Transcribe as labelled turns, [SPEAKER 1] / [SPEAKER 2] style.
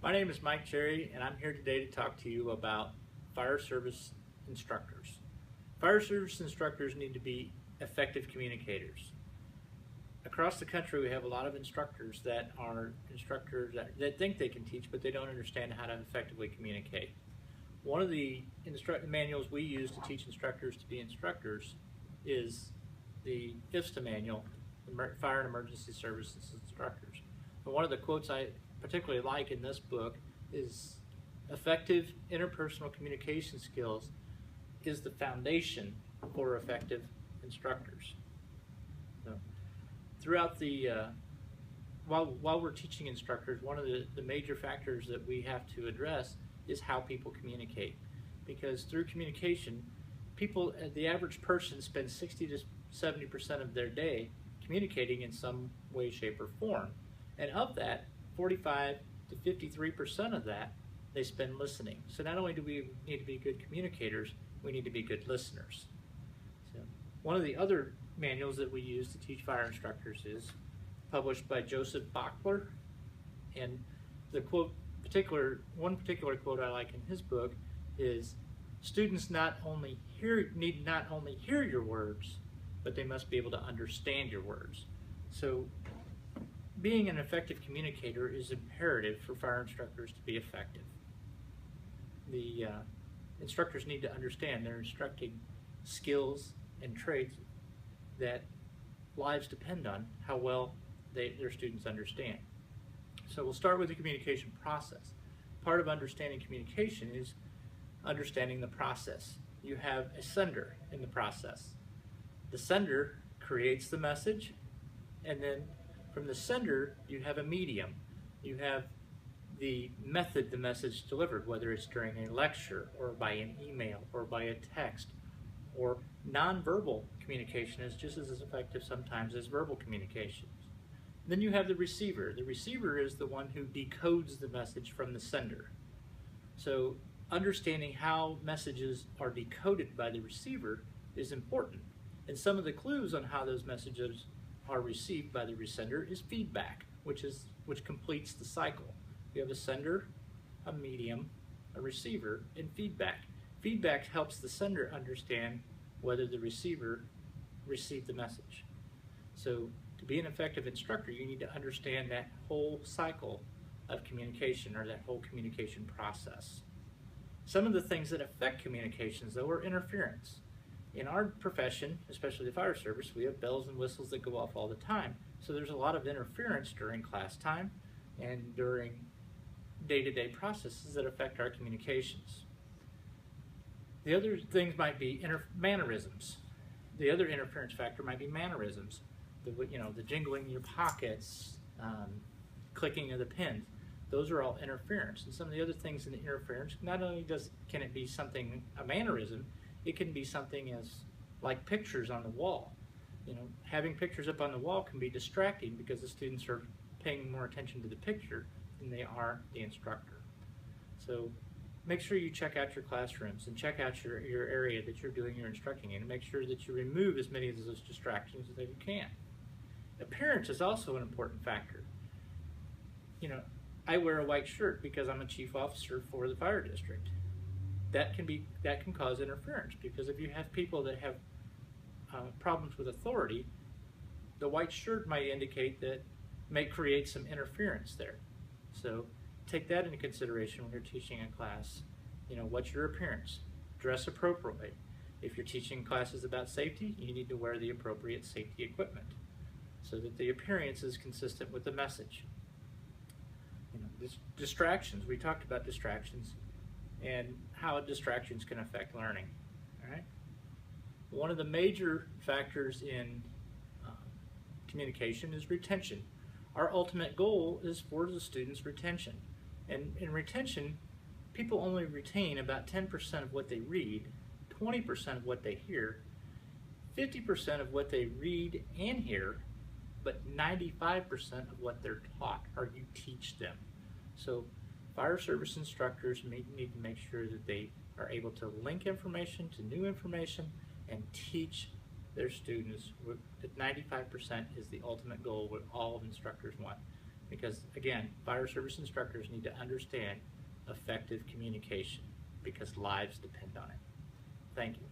[SPEAKER 1] My name is Mike Cherry, and I'm here today to talk to you about fire service instructors. Fire service instructors need to be effective communicators. Across the country, we have a lot of instructors that that think they can teach, but they don't understand how to effectively communicate. One of the manuals we use to teach instructors to be instructors is the IFSTA manual, Fire and Emergency Services Instructors. And one of the quotes I particularly like in this book is, effective interpersonal communication skills is the foundation for effective instructors. So, throughout the, while we're teaching instructors, one of the major factors that we have to address is how people communicate. Because through communication, the average person spends 60 to 70% of their day communicating in some way, shape, or form. And of that, 45 to 53% of that, they spend listening. So not only do we need to be good communicators, we need to be good listeners. So one of the other manuals that we use to teach fire instructors is published by Joseph Bockler, and one particular quote I like in his book is, students need not only hear your words, but they must be able to understand your words. So being an effective communicator is imperative for fire instructors to be effective. The instructors need to understand they're instructing skills and traits that lives depend on how well their students understand. So we'll start with the communication process. Part of understanding communication is understanding the process. You have a sender in the process. The sender creates the message, and then from the sender, you have a medium. You have the method the message delivered, whether it's during a lecture or by an email or by a text, or nonverbal communication is just as effective sometimes as verbal communications. Then you have the receiver. The receiver is the one who decodes the message from the sender. So understanding how messages are decoded by the receiver is important. And some of the clues on how those messages are received by the resender is feedback, which completes the cycle. You have a sender, a medium, a receiver, and feedback. Feedback helps the sender understand whether the receiver received the message. So to be an effective instructor, you need to understand that whole cycle of communication, or that whole communication process. Some of the things that affect communications, though, are interference. In our profession, especially the fire service, we have bells and whistles that go off all the time. So there's a lot of interference during class time and during day-to-day processes that affect our communications. The other things might be mannerisms. The other interference factor might be mannerisms. The jingling in your pockets, clicking of the pins. Those are all interference. And some of the other things in the interference, not only can it be something, a mannerism, it can be something like pictures on the wall. Having pictures up on the wall can be distracting because the students are paying more attention to the picture than they are the instructor. So make sure you check out your classrooms and check out your area that you're doing your instructing in, and make sure that you remove as many of those distractions as you can. Appearance is also an important factor. I wear a white shirt because I'm a chief officer for the fire district. That can cause interference, because if you have people that have problems with authority, the white shirt might indicate may create some interference there. So take that into consideration when you're teaching a class. What's your appearance? Dress appropriately. If you're teaching classes about safety, you need to wear the appropriate safety equipment so that the appearance is consistent with the message. Distractions. We talked about distractions and how distractions can affect learning. All right. One of the major factors in communication is retention. Our ultimate goal is for the students' retention. And in retention, people only retain about 10% of what they read, 20% of what they hear, 50% of what they read and hear, but 95% of what they're taught or you teach them. So fire service instructors need to make sure that they are able to link information to new information and teach their students. That 95% is the ultimate goal, what all instructors want. Because again, fire service instructors need to understand effective communication because lives depend on it. Thank you.